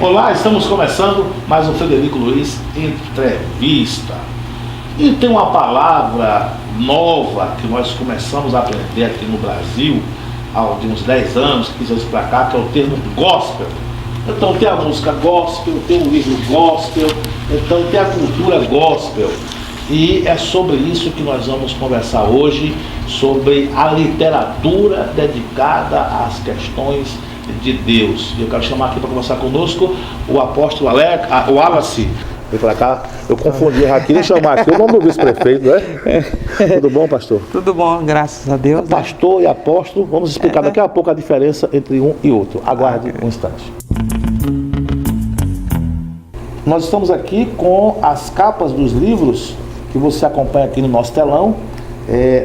Olá, estamos começando mais um Frederico Luiz Entrevista. E tem uma palavra nova que nós começamos a aprender aqui no Brasil há uns 10 anos, 15 anos para cá, que é o termo gospel. Então tem a música gospel, tem o livro gospel, então tem a cultura gospel. E é sobre isso que nós vamos conversar hoje, sobre a literatura dedicada às questões de Deus. Eu quero chamar aqui para conversar conosco o apóstolo Wallace. Vem para cá, eu confundi aqui, deixa eu chamar aqui o nome do vice-prefeito, né? Tudo bom, pastor? Tudo bom, graças a Deus. Pastor e apóstolo, vamos explicar daqui a pouco a diferença entre um e outro. Aguarde um instante. Nós estamos aqui com as capas dos livros que você acompanha aqui no nosso telão.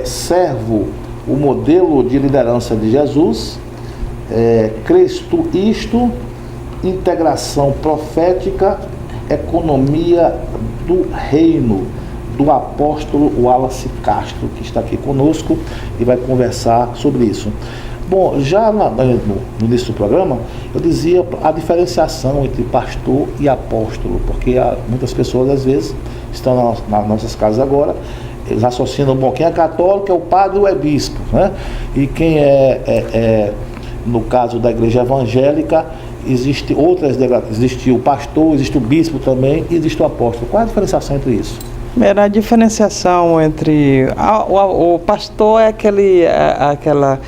Servo, o modelo de liderança de Jesus, Cristo Isto, integração profética, economia do reino, do apóstolo Wallace Castro, que está aqui conosco e vai conversar sobre isso. Bom, já no início do programa, eu dizia a diferenciação entre pastor e apóstolo, porque muitas pessoas às vezes estão nas nossas casas agora, eles associam, bom, quem é católico é o padre ou é bispo, né? E quem no caso da igreja evangélica, existe outras, existe o pastor, existe o bispo também, e existe o apóstolo. Qual é a diferenciação entre isso? A diferenciação entre o pastor é aquela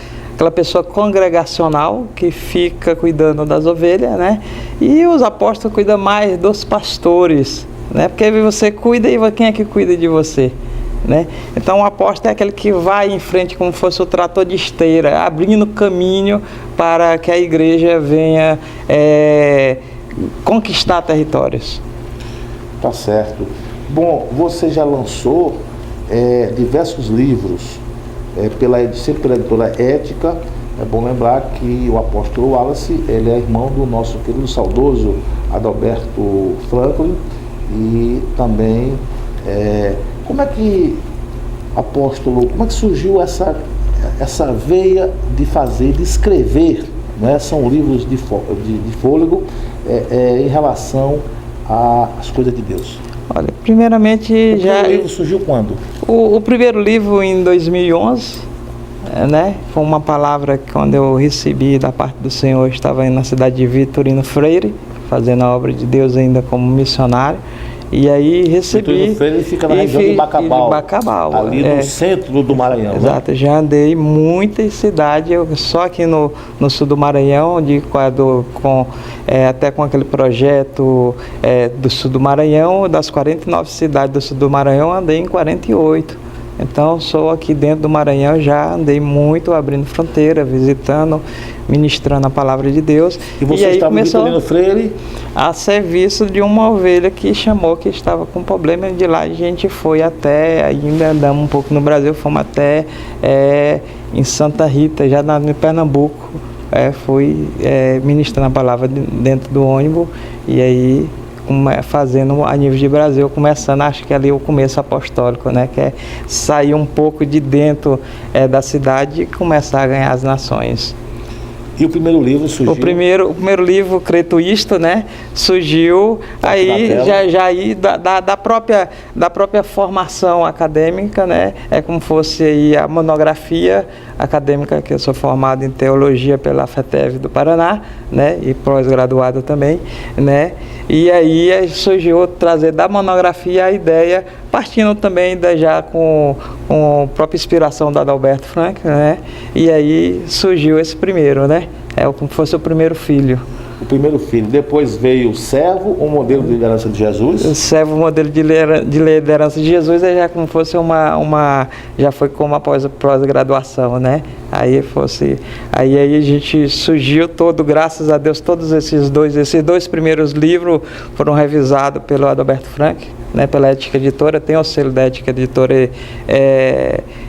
pessoa congregacional que fica cuidando das ovelhas, né? E os apóstolos cuidam mais dos pastores, né? Porque você cuida e quem é que cuida de você, né? Então o apóstolo é aquele que vai em frente como se fosse o trator de esteira, abrindo caminho para que a igreja venha conquistar territórios. Tá certo. Bom, você já lançou diversos livros sempre pela editora Ética. É bom lembrar que o apóstolo Wallace, ele é irmão do nosso querido saudoso Adalberto Franklin. E também como é que surgiu essa veia de escrever, né? São livros de fôlego em relação às coisas de Deus. Olha, primeiramente o primeiro livro surgiu quando? O primeiro livro em 2011, né? Foi uma palavra que quando eu recebi da parte do Senhor, eu estava na cidade de Vitorino Freire, fazendo a obra de Deus ainda como missionário. E aí recebi. Vitorino Freire fica na região de Bacabal, ali no centro do Maranhão. Exato, né? Já andei muitas cidades, só aqui no sul do Maranhão, até com aquele projeto do sul do Maranhão, das 49 cidades do sul do Maranhão, andei em 48. Então, sou aqui dentro do Maranhão, já andei muito, abrindo fronteira, visitando, ministrando a palavra de Deus. E você estava no Vitorino Freire? A serviço de uma ovelha que chamou, que estava com problema. De lá a gente foi ainda andamos um pouco no Brasil, fomos até em Santa Rita, já em Pernambuco. Fui ministrando a palavra dentro do ônibus e aí fazendo a nível de Brasil, começando, acho que ali o começo apostólico, né? Que é sair um pouco de dentro da cidade e começar a ganhar as nações. E o primeiro livro surgiu? O primeiro livro, Cristo Isto, né? Surgiu aí da própria formação acadêmica, né? É como fosse aí a monografia acadêmica, que eu sou formado em teologia pela FETEV do Paraná, né? E pós-graduado também, né? E aí surgiu trazer da monografia a ideia, partindo também já com a própria inspiração da Adalberto Franklin, né? E aí surgiu esse primeiro, né? Como se fosse o primeiro filho. O primeiro filho. Depois veio o servo, o modelo de liderança de Jesus. O servo, o modelo de liderança de Jesus, já como fosse já foi como uma pós-graduação, né? Aí a gente surgiu graças a Deus, todos esses dois primeiros livros foram revisados pelo Adalberto Franklin, né? Pela Ética Editora, tem o selo da Ética Editora,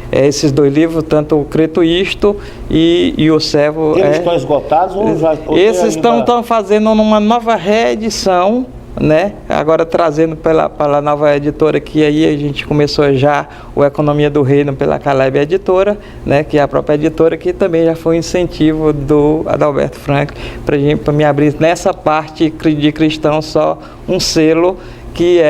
esses dois livros, tanto o Cristo Isto e o Servo. Eles estão esgotados ou já? Esses estão fazendo uma nova reedição, né? Agora trazendo pela nova editora, que aí a gente começou já o Economia do Reino pela Caleb Editora, né? Que é a própria editora, que também já foi um incentivo do Adalberto Franklin para me abrir nessa parte de cristão só um selo, que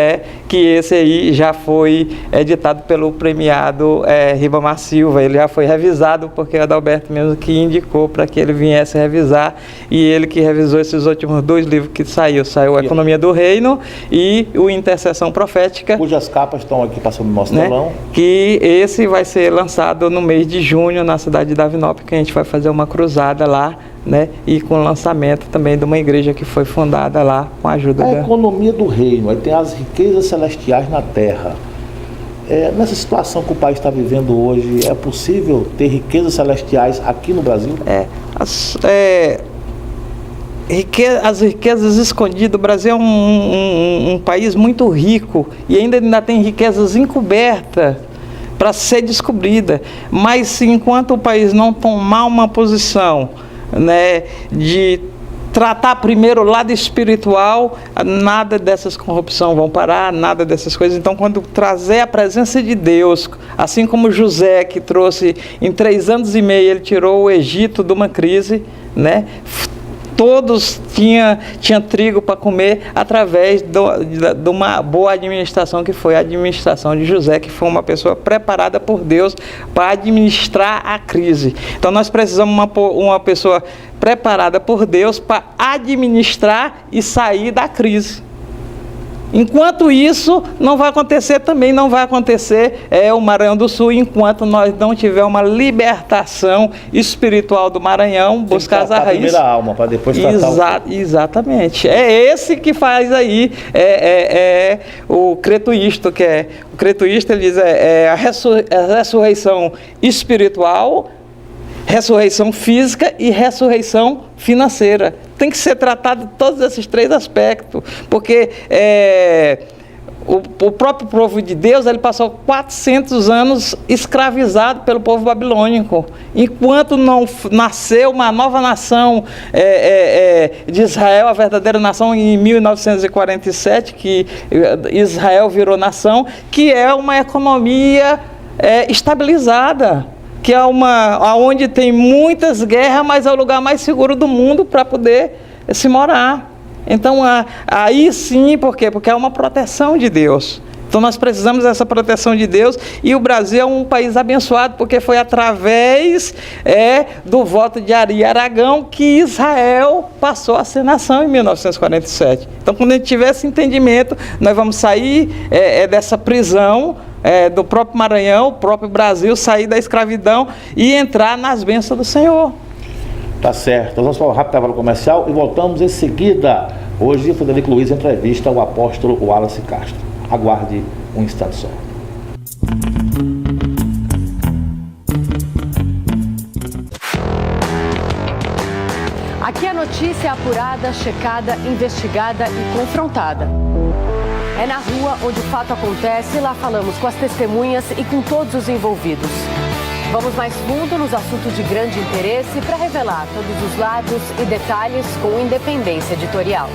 esse aí já foi editado pelo premiado Ribamar Silva. Ele já foi revisado, porque o Adalberto mesmo que indicou para que ele viesse revisar, e ele que revisou esses últimos 2 livros que saiu a Economia do Reino e o Intercessão Profética, cujas capas estão aqui passando no nosso telão, que esse vai ser lançado no mês de junho na cidade de Davinópolis, que a gente vai fazer uma cruzada lá, né? E com o lançamento também de uma igreja que foi fundada lá com a ajuda da Economia do Reino. Aí tem as riquezas celestiais na terra. Nessa situação que o país está vivendo hoje, é possível ter riquezas celestiais aqui no Brasil? As riquezas escondidas. O Brasil é um país muito rico e ainda tem riquezas encobertas para ser descobrida. Mas enquanto o país não tomar uma posição, né, de tratar primeiro o lado espiritual, nada dessas corrupção vão parar, nada dessas coisas. Então, quando trazer a presença de Deus, assim como José, que trouxe em 3 anos e meio, ele tirou o Egito de uma crise, né? Todos tinham trigo para comer através de uma boa administração, que foi a administração de José, que foi uma pessoa preparada por Deus para administrar a crise. Então nós precisamos uma pessoa preparada por Deus para administrar e sair da crise. Enquanto isso não vai acontecer, também não vai acontecer o Maranhão do Sul, enquanto nós não tiver uma libertação espiritual do Maranhão, buscar as raízes. A primeira alma, para depois tratar Exatamente. É esse que faz aí o cretuísto, o cretuísta, ele diz, a ressurreição espiritual, ressurreição física e ressurreição financeira. Tem que ser tratado todos esses 3 aspectos, porque o próprio povo de Deus, ele passou 400 anos escravizado pelo povo babilônico. Enquanto não nasceu uma nova nação de Israel, a verdadeira nação, em 1947, que Israel virou nação, que é uma economia estabilizada, que é onde tem muitas guerras, mas é o lugar mais seguro do mundo para poder se morar. Então, aí sim, por quê? Porque é uma proteção de Deus. Então, nós precisamos dessa proteção de Deus, e o Brasil é um país abençoado, porque foi através do voto de Ari Aragão que Israel passou a ser nação em 1947. Então, quando a gente tiver esse entendimento, nós vamos sair dessa prisão, do próprio Maranhão, o próprio Brasil, sair da escravidão e entrar nas bênçãos do Senhor. Tá certo. Nós vamos para um rápido intervalo comercial e voltamos em seguida. Hoje, o Frederico Luiz entrevista o apóstolo Wallace Castro. Aguarde um instante só. Aqui a notícia é apurada, checada, investigada e confrontada. É na rua onde o fato acontece, e lá falamos com as testemunhas e com todos os envolvidos. Vamos mais fundo nos assuntos de grande interesse para revelar todos os lados e detalhes com independência editorial.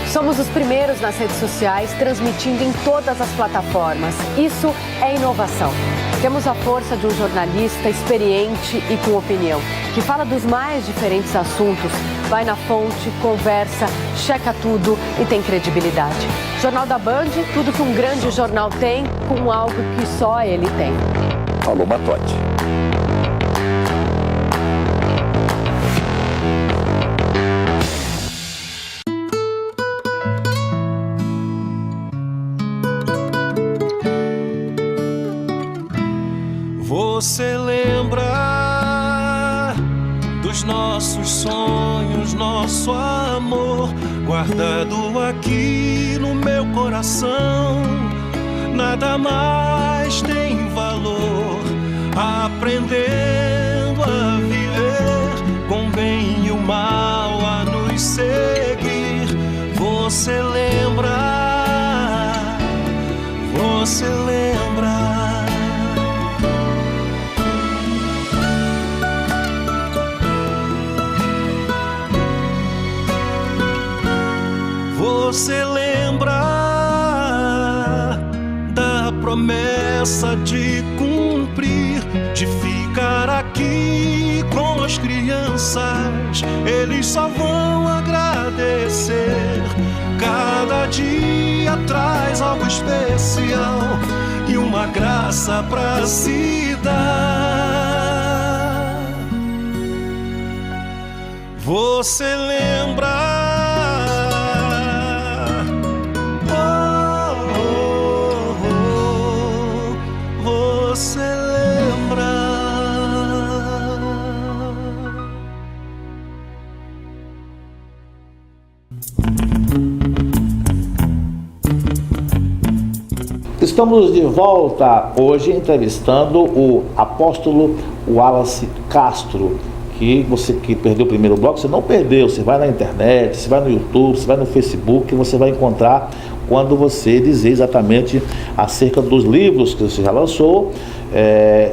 Somos os primeiros nas redes sociais, transmitindo em todas as plataformas. Isso é inovação. Temos a força de um jornalista experiente e com opinião, que fala dos mais diferentes assuntos, vai na fonte, conversa, checa tudo e tem credibilidade. Jornal da Band, tudo que um grande jornal tem, com algo que só ele tem. Falou Matote. Você lembra dos nossos sonhos, nosso amor guardado aqui no meu coração. Nada mais tem valor, aprendendo a viver com o bem e o mal a nos seguir. Você lembra? Você lembra? Você lembra? promessa de cumprir, de ficar aqui com as crianças. Eles só vão agradecer. Cada dia traz algo especial e uma graça pra se dar. Você lembra? Você lembra? Estamos de volta hoje entrevistando o apóstolo Wallace Castro, que você que perdeu o primeiro bloco, você não perdeu, você vai na internet, você vai no YouTube, você vai no Facebook, você vai encontrar quando você dizer exatamente acerca dos livros que você já lançou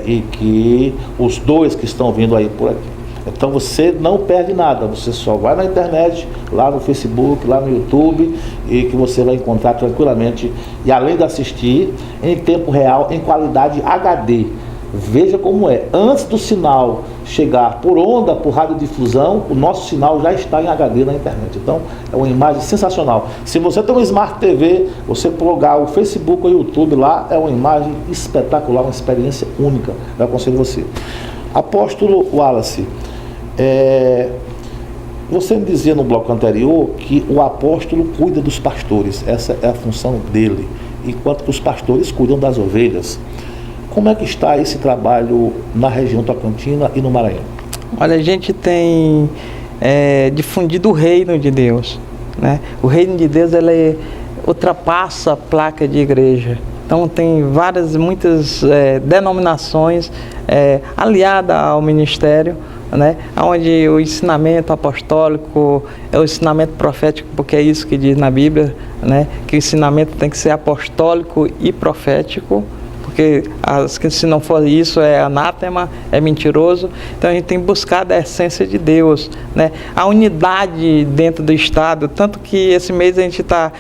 e que os 2 que estão vindo aí por aqui. Então você não perde nada, você só vai na internet, lá no Facebook, lá no YouTube, e que você vai encontrar tranquilamente, e além de assistir em tempo real, em qualidade HD. Veja como é, antes do sinal chegar por onda, por radiodifusão, o nosso sinal já está em HD na internet. Então é uma imagem sensacional. Se você tem uma Smart TV, você plugar o Facebook ou o YouTube lá, é uma imagem espetacular, uma experiência única. Eu aconselho você. Apóstolo Wallace, você me dizia no bloco anterior que o apóstolo cuida dos pastores, essa é a função dele, enquanto que os pastores cuidam das ovelhas. Como é que está esse trabalho na região Tocantina e no Maranhão? Olha, a gente tem difundido o reino de Deus, né? O reino de Deus, ele ultrapassa a placa de igreja. Então tem muitas denominações aliadas ao ministério, né? Onde o ensinamento apostólico é o ensinamento profético, porque é isso que diz na Bíblia, né? Que o ensinamento tem que ser apostólico e profético, porque se não for isso é anátema, é mentiroso. Então a gente tem buscado a essência de Deus, né? A unidade dentro do Estado, tanto que esse mês a gente está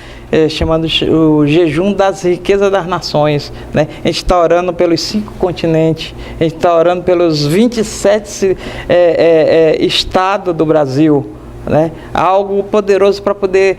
chamando o jejum das riquezas das nações, né? A gente está orando pelos 5 continentes, a gente está orando pelos 27 estados do Brasil, né? Algo poderoso para poder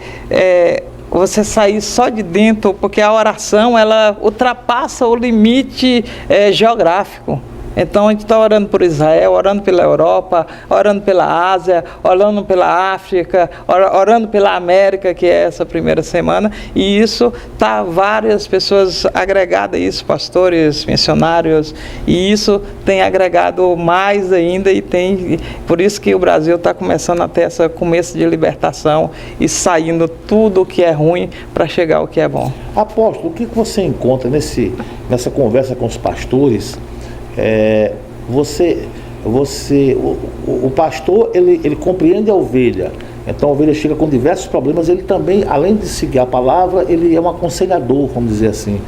você sair só de dentro, porque a oração ela ultrapassa o limite geográfico. Então a gente está orando por Israel, orando pela Europa, orando pela Ásia, orando pela África, orando pela América, que é essa primeira semana, e isso está várias pessoas agregadas a isso, pastores, missionários, e isso tem agregado mais ainda, e por isso que o Brasil está começando a ter esse começo de libertação e saindo tudo o que é ruim para chegar ao que é bom. Apóstolo, o que você encontra nessa conversa com os pastores? O pastor ele compreende a ovelha, então a ovelha chega com diversos problemas, ele também, além de seguir a palavra, ele é um aconselhador, vamos dizer assim.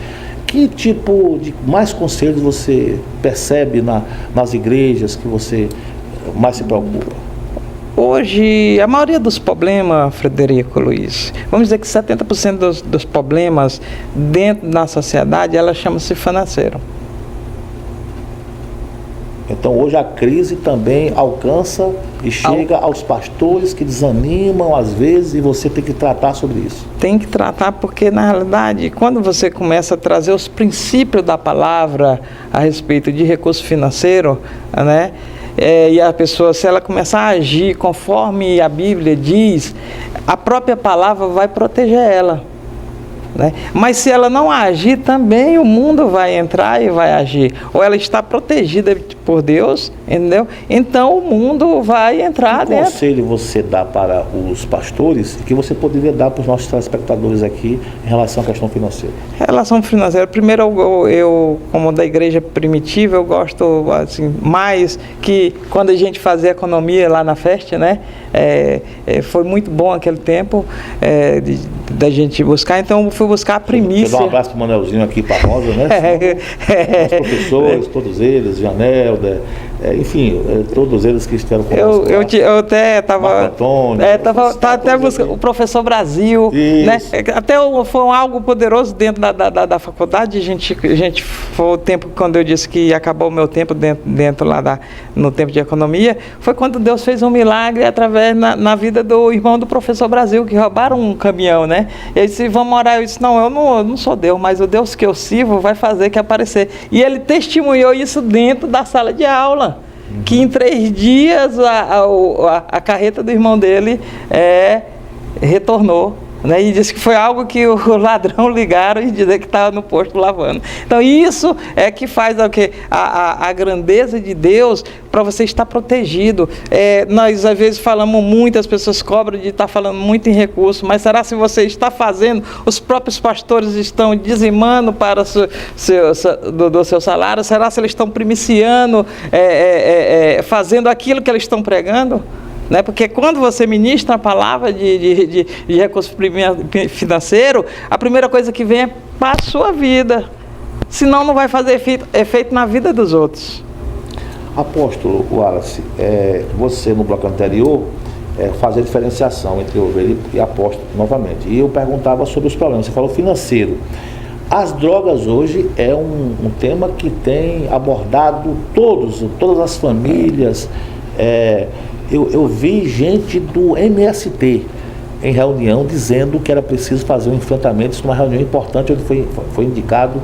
Que tipo de mais conselhos você percebe nas igrejas que você mais se preocupa? Hoje, a maioria dos problemas, Frederico Luiz, vamos dizer que 70% dos problemas dentro da sociedade, ela chama-se financeiro. Então hoje a crise também alcança e chega aos pastores que desanimam às vezes, e você tem que tratar sobre isso. Tem que tratar, porque na realidade quando você começa a trazer os princípios da palavra a respeito de recurso financeiro, né? E a pessoa, se ela começar a agir conforme a Bíblia diz, a própria palavra vai proteger ela, né? Mas se ela não agir, também o mundo vai entrar e vai agir. Ou ela está protegida por Deus, entendeu? Então o mundo vai entrar dentro. Que conselho você dá para os pastores que você poderia dar para os nossos telespectadores aqui em relação à questão financeira? Em relação financeira, primeiro eu como da igreja primitiva, eu gosto assim, mais que quando a gente fazia economia lá na festa, né? Foi muito bom aquele tempo da gente buscar, então eu fui buscar a primícia. Quero dar um abraço para o Manelzinho aqui, para a Rosa, né? Os professores, todos eles, Janel, Helder, enfim, todos eles que estiveram conosco. Eu até estava. Tá até buscando o Professor Brasil, né? Até foi algo poderoso dentro da faculdade. A gente foi o tempo, quando eu disse que acabou o meu tempo dentro lá no tempo de economia, foi quando Deus fez um milagre através na vida do irmão do Professor Brasil, que roubaram um caminhão, né? E ele disse, vamos orar. Eu disse, não, eu não sou Deus, mas o Deus que eu sirvo vai fazer que aparecer. E ele testemunhou isso dentro da sala de aula, que em 3 dias a carreta do irmão dele retornou, né? E disse que foi algo que o ladrão ligaram e dizer que estava no posto lavando. Então isso é que faz a grandeza de Deus para você estar protegido. Nós às vezes falamos muito, as pessoas cobram de estar falando muito em recurso, mas será se você está fazendo, os próprios pastores estão dizimando para do seu salário? Será se eles estão primiciando, fazendo aquilo que eles estão pregando? Né? Porque quando você ministra a palavra de recurso financeiro, a primeira coisa que vem é para a sua vida. Senão não vai fazer efeito na vida dos outros. Apóstolo Wallace, você no bloco anterior fazia diferenciação entre ovelha e apóstolo novamente. E eu perguntava sobre os problemas. Você falou financeiro. As drogas hoje é um tema que tem abordado todas as famílias. Eu vi gente do MST em reunião dizendo que era preciso fazer um enfrentamento. Isso numa reunião importante onde foi indicado,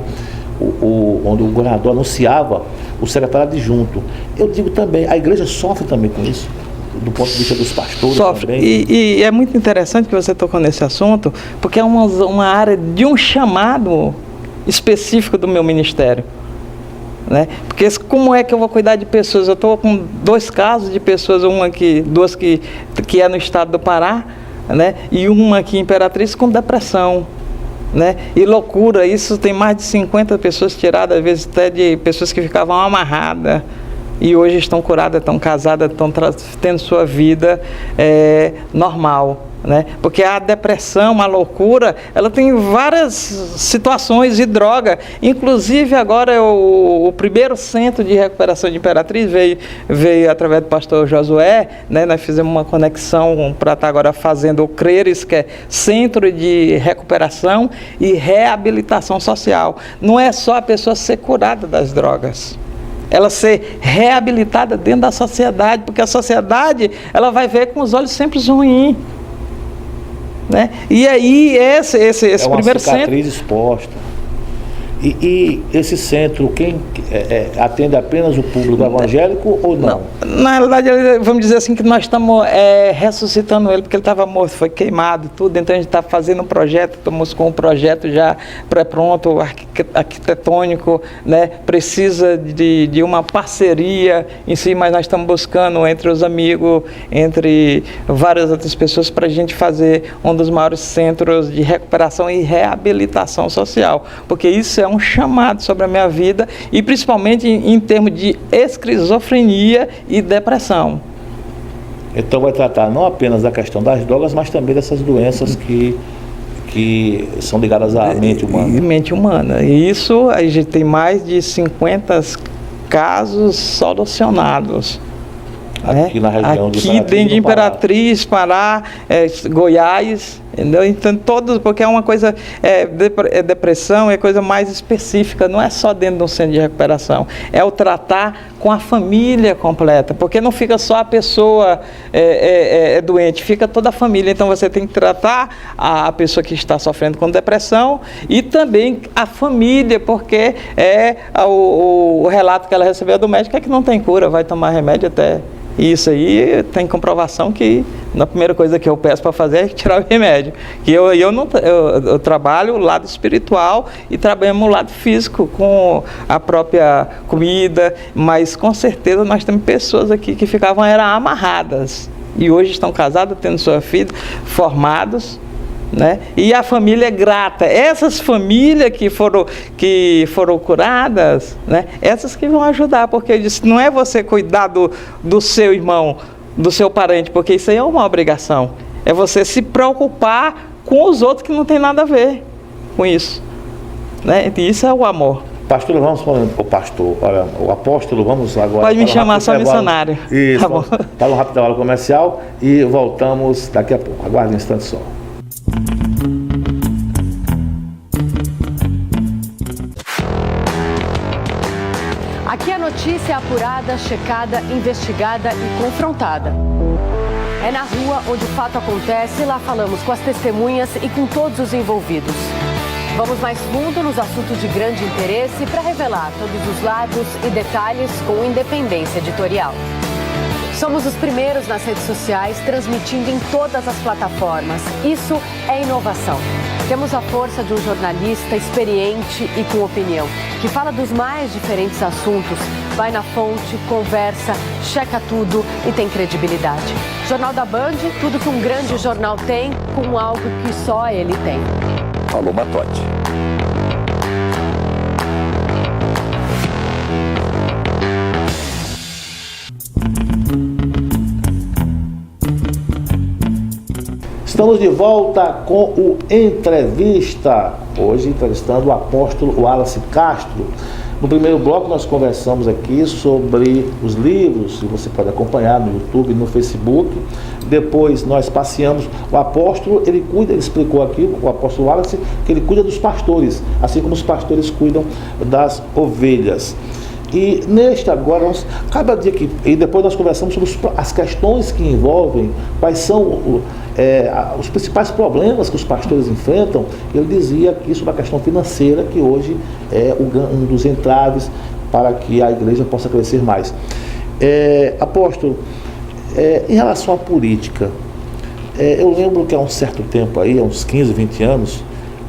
onde o governador anunciava o secretário adjunto. Eu digo também, a igreja sofre também com isso, do ponto de vista dos pastores. Sofre. Também. E é muito interessante que você tocou nesse assunto, porque é uma área de um chamado específico do meu ministério. Né? Porque como é que eu vou cuidar de pessoas? Eu estou com 2 casos de pessoas, duas que é no estado do Pará, né? E uma aqui em Imperatriz com depressão, né? E loucura, isso tem mais de 50 pessoas tiradas, às vezes até de pessoas que ficavam amarradas e hoje estão curadas, estão casadas, estão tendo sua vida normal. Né? Porque a depressão, a loucura, ela tem várias situações de droga. Inclusive agora o primeiro centro de recuperação de Imperatriz veio através do pastor Josué, né? Nós fizemos uma conexão para estar agora fazendo o CRERES, que é Centro de Recuperação e Reabilitação Social. Não é só a pessoa ser curada das drogas, ela ser reabilitada dentro da sociedade, porque a sociedade ela vai ver com os olhos sempre ruins. Né? E aí esse primeiro centro... É uma cicatriz exposta. E esse centro, quem atende apenas o público evangélico ou não? Na realidade, vamos dizer assim que nós estamos ressuscitando ele, porque ele estava morto, foi queimado, tudo. Então a gente está fazendo um projeto, estamos com um projeto já pré-pronto, arquitetônico, né? Precisa de uma parceria em si, mas nós estamos buscando entre os amigos, entre várias outras pessoas, para a gente fazer um dos maiores centros de recuperação e reabilitação social, porque isso é um chamado sobre a minha vida, e principalmente em termos de esquizofrenia e depressão. Então vai tratar não apenas da questão das drogas, mas também dessas doenças que são ligadas à mente humana. Mente humana. E isso, a gente tem mais de 50 casos solucionados. Aqui na região de Imperatriz, Pará, Goiás, entendeu? Então todos, porque é uma coisa, depressão é coisa mais específica, não é só dentro de um centro de recuperação, é o tratar com a família completa, porque não fica só a pessoa doente, fica toda a família. Então você tem que tratar a pessoa que está sofrendo com depressão e também a família, porque o relato que ela recebeu do médico é que não tem cura, vai tomar remédio até. Isso aí tem comprovação que a primeira coisa que eu peço para fazer é tirar o remédio. Que eu trabalho o lado espiritual e trabalhamos o lado físico com a própria comida, mas com certeza nós temos pessoas aqui que ficavam amarradas e hoje estão casadas, tendo sua filha, formados. Né? E a família é grata. Essas famílias que foram curadas, né? Essas que vão ajudar, porque eu disse, não é você cuidar do seu irmão, do seu parente, porque isso aí é uma obrigação. É você se preocupar com os outros que não tem nada a ver com isso. Né? E isso é o amor. Pastor, o apóstolo, vamos agora. Pode me chamar só missionário. Isso, tá bom. Para um rápido intervalo comercial e voltamos daqui a pouco. Aguarde um instante só. Aqui a notícia é apurada, checada, investigada e confrontada. É na rua onde o fato acontece e lá falamos com as testemunhas e com todos os envolvidos. Vamos mais fundo nos assuntos de grande interesse para revelar todos os lados e detalhes com independência editorial. Somos os primeiros nas redes sociais, transmitindo em todas as plataformas. Isso é inovação. Temos a força de um jornalista experiente e com opinião, que fala dos mais diferentes assuntos, vai na fonte, conversa, checa tudo e tem credibilidade. Jornal da Band, tudo que um grande jornal tem, com algo que só ele tem. Falou Matotti. Estamos de volta com o Entrevista, hoje entrevistando o apóstolo Wallace Castro. No primeiro bloco nós conversamos aqui sobre os livros, que você pode acompanhar no YouTube e no Facebook. Depois nós passeamos, o apóstolo, ele explicou aqui, o apóstolo Wallace, que ele cuida dos pastores, assim como os pastores cuidam das ovelhas. E neste agora, cada dia que... E depois nós conversamos sobre as questões que envolvem, quais são os principais problemas que os pastores enfrentam. Ele dizia que isso é uma questão financeira, que hoje é um dos entraves para que a igreja possa crescer mais. Apóstolo, em relação à política, eu lembro que há um certo tempo aí, há uns 15, 20 anos,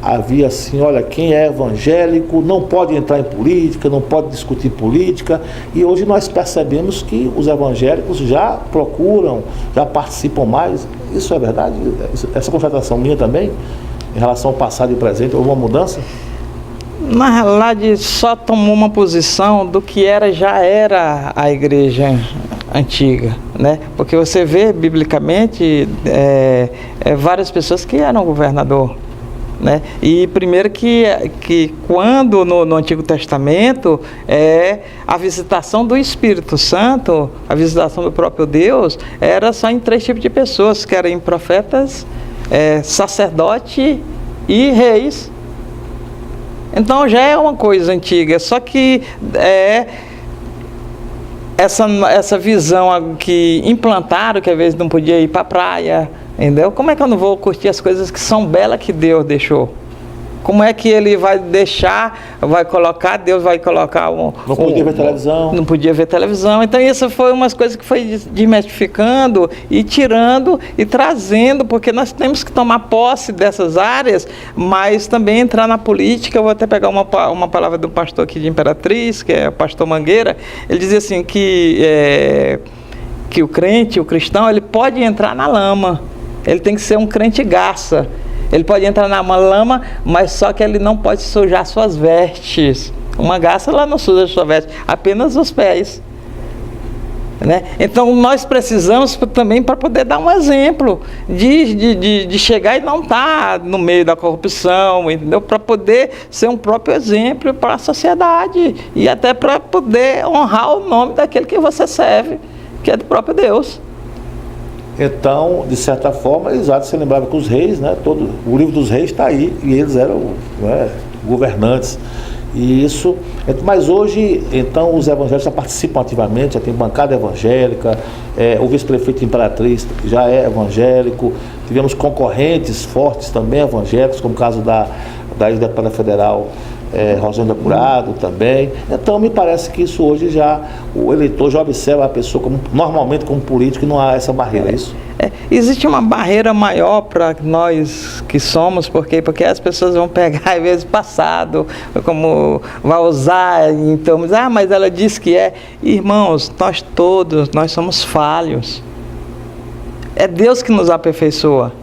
havia assim, olha, quem é evangélico não pode entrar em política, não pode discutir política, e hoje nós percebemos que os evangélicos já procuram, já participam mais. Isso é verdade? Essa constatação minha também, em relação ao passado e presente, houve uma mudança? Na realidade, só tomou uma posição do que já era a igreja antiga, né? Porque você vê, biblicamente, várias pessoas que eram governador, né? E primeiro que quando no Antigo Testamento a visitação do Espírito Santo, a visitação do próprio Deus, era só em 3 tipos de pessoas, que eram profetas, sacerdote e reis. Então já é uma coisa antiga, só que essa visão que implantaram, que às vezes não podia ir para a praia, entendeu? Como é que eu não vou curtir as coisas que são belas que Deus deixou? Como é que ele vai deixar, Deus vai colocar não podia ver televisão. Não podia ver televisão. Então isso foi umas coisas que foi desmistificando e tirando e trazendo, porque nós temos que tomar posse dessas áreas, mas também entrar na política. Eu vou até pegar uma palavra do pastor aqui de Imperatriz, que é o pastor Mangueira. Ele dizia assim que o crente, o cristão, ele pode entrar na lama. Ele tem que ser um crente garça. Ele pode entrar na lama, mas só que ele não pode sujar suas vestes. Uma garça ela não suja suas vestes, apenas os pés, né? Então nós precisamos também para poder dar um exemplo de chegar e não estar no meio da corrupção, entendeu? Para poder ser um próprio exemplo para a sociedade e até para poder honrar o nome daquele que você serve, que é do próprio Deus. Então, de certa forma, exato, você lembrava que os reis, né, o livro dos reis está aí, e eles eram governantes. E isso, mas hoje, então, os evangélicos já participam ativamente, já tem bancada evangélica, o vice-prefeito de Imperatriz já é evangélico, tivemos concorrentes fortes também evangélicos, como o caso da ex-deputada federal Rosângela Curado também. Então me parece que isso hoje o eleitor já observa a pessoa normalmente como político, e não há essa barreira, é isso? Existe uma barreira maior para nós que somos, porque as pessoas vão pegar, às vezes, passado, como vai usar, então, mas ela disse que Irmãos, nós somos falhos. É Deus que nos aperfeiçoa.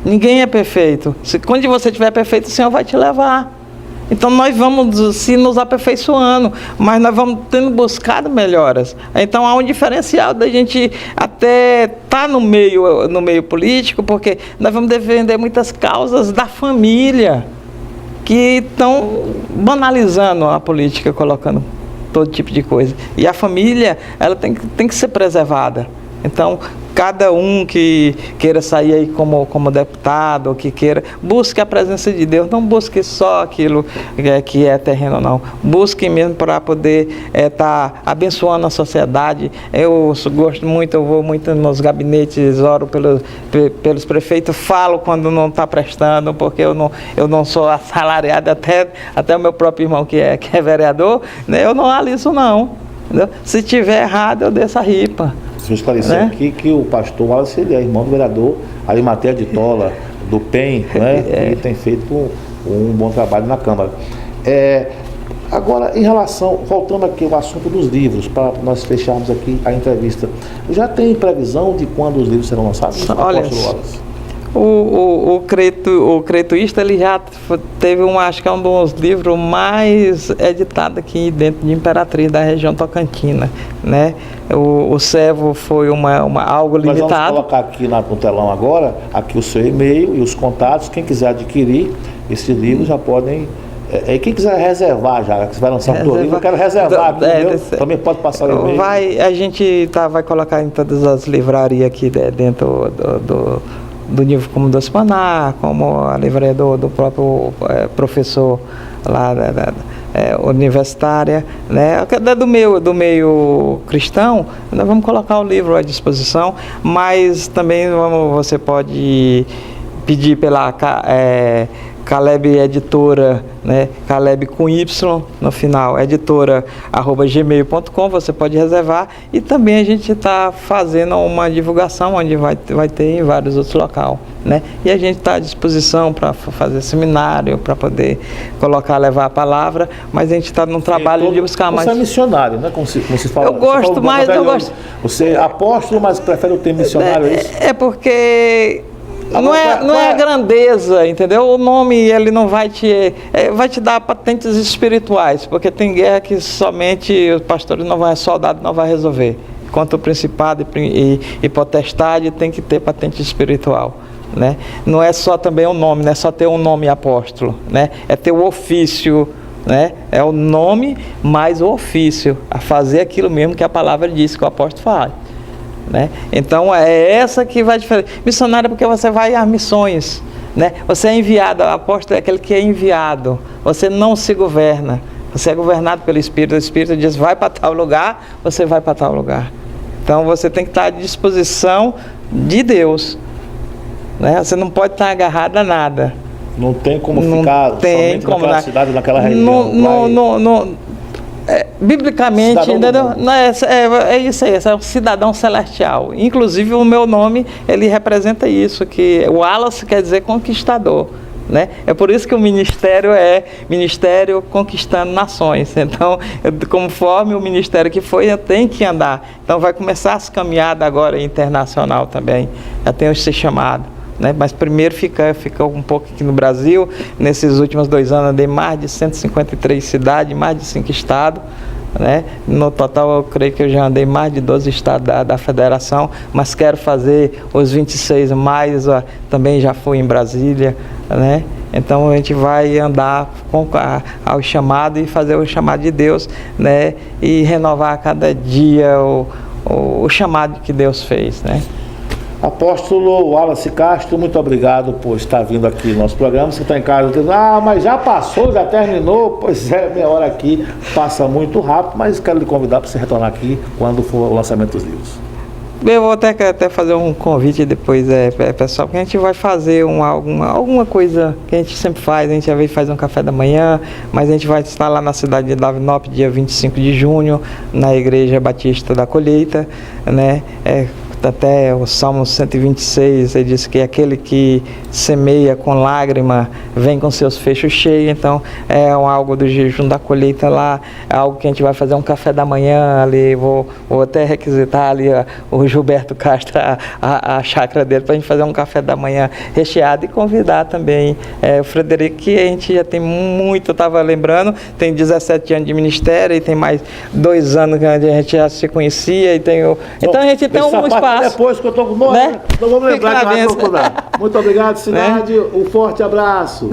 Ninguém é perfeito. Quando você estiver perfeito, o Senhor vai te levar. Então nós vamos se nos aperfeiçoando, mas nós vamos tendo buscado melhoras. Então há um diferencial da gente até estar no meio político, porque nós vamos defender muitas causas da família, que estão banalizando a política, colocando todo tipo de coisa. E a família, ela tem que ser preservada. Então, cada um que queira sair aí como deputado, ou que queira, busque a presença de Deus, não busque só aquilo que é terreno, não. Busque mesmo para poder estar abençoando a sociedade. Eu gosto muito, eu vou muito nos gabinetes, oro pelos prefeitos, falo quando não está prestando, porque eu não sou assalariado, até o meu próprio irmão que é vereador, né, eu não aliso não. Entendeu? Se tiver errado, eu desço a ripa. Deixa eu esclarecer aqui que o pastor Wallace, ele é irmão do vereador Arimatea de Tola, do PEN, né? E tem feito um bom trabalho na Câmara. Agora, em relação, voltando aqui ao assunto dos livros, para nós fecharmos aqui a entrevista, já tem previsão de quando os livros serão lançados? Olha, o Cretuísta, ele já teve acho que é um dos livros mais editados aqui dentro de Imperatriz, da região tocantina, né? O Servo foi algo limitado. Nós vamos colocar aqui no telão agora, aqui o seu e-mail e os contatos. Quem quiser adquirir esse livro já podem... quem quiser reservar já, que você vai lançar um livro, eu quero reservar aqui, também pode passar o e-mail. A gente vai colocar em todas as livrarias aqui dentro do Nível Comum do Espaná, como a livraria do próprio professor lá universitária, né? Do meio cristão, nós vamos colocar o livro à disposição, mas também você pode pedir pela Caleb Editora, né? Caleb com Y no final, editora@gmail.com, você pode reservar, e também a gente está fazendo uma divulgação onde vai ter em vários outros locais, né? E a gente está à disposição para fazer seminário, para poder levar a palavra, mas a gente está num trabalho de buscar mais. Você é missionário, né? Como se fala. Eu gosto mais, eu gosto. Você é apóstolo, mas prefere o termo missionário, é isso? É porque... Não é a grandeza, entendeu? O nome, ele não vai te dar patentes espirituais, porque tem guerra que somente os pastores soldados não vai resolver. Quanto o principado e potestade, tem que ter patente espiritual, né? Não é só também o nome, não é só ter um nome apóstolo, né? É ter o ofício, né? É o nome mais o ofício, a fazer aquilo mesmo que a palavra diz que o apóstolo faz. Né? Então é essa que vai diferenciar. Missionário é porque você vai às missões, né? Você é enviado, o apóstolo é aquele que é enviado. Você não se governa, você é governado pelo Espírito. O Espírito diz: vai para tal lugar, você vai para tal lugar. Então você tem que estar à disposição de Deus, né? Você não pode estar agarrado a nada. Não tem como ficar somente naquela cidade, naquela região. Biblicamente, entendeu? É isso aí, é um cidadão celestial. Inclusive o meu nome, ele representa isso, que o Wallace quer dizer conquistador, né? É por isso que o ministério é Ministério Conquistando Nações. Então, conforme o ministério que foi, eu tenho que andar. Então vai começar as caminhadas agora internacional também, já tenho esse chamado, né? Mas primeiro fica um pouco aqui no Brasil. Nesses últimos 2 anos andei mais de 153 cidades, mais de 5 estados, né? No total eu creio que eu já andei mais de 12 estados da federação, mas quero fazer os 26 mais, também já fui em Brasília, né? Então a gente vai andar ao chamado e fazer o chamado de Deus, né? E renovar a cada dia o chamado que Deus fez, né? Apóstolo Wallace Castro, muito obrigado por estar vindo aqui no nosso programa. Você está em casa dizendo: mas já passou, já terminou. Pois é, minha hora aqui passa muito rápido, mas quero lhe convidar para você retornar aqui quando for o lançamento dos livros. Eu vou até fazer um convite depois, pessoal, que a gente vai fazer alguma coisa que a gente sempre faz. A gente já veio fazer um café da manhã, mas a gente vai estar lá na cidade de Davinópolis, dia 25 de junho, na Igreja Batista da Colheita, né? Até o Salmo 126, ele diz que aquele que semeia com lágrima vem com seus fechos cheios. Então é algo do jejum da colheita lá, é algo que a gente vai fazer um café da manhã ali. Vou até requisitar ali o Gilberto Castro, a chácara dele, para a gente fazer um café da manhã recheado, e convidar também o Frederico, que a gente já tem muito, eu estava lembrando, tem 17 anos de ministério e tem mais 2 anos que a gente já se conhecia, então a gente tem um espaço. Depois que eu estou com nome, né? Não vamos lembrar que vai procurar. Muito obrigado, Sinade. Um forte abraço.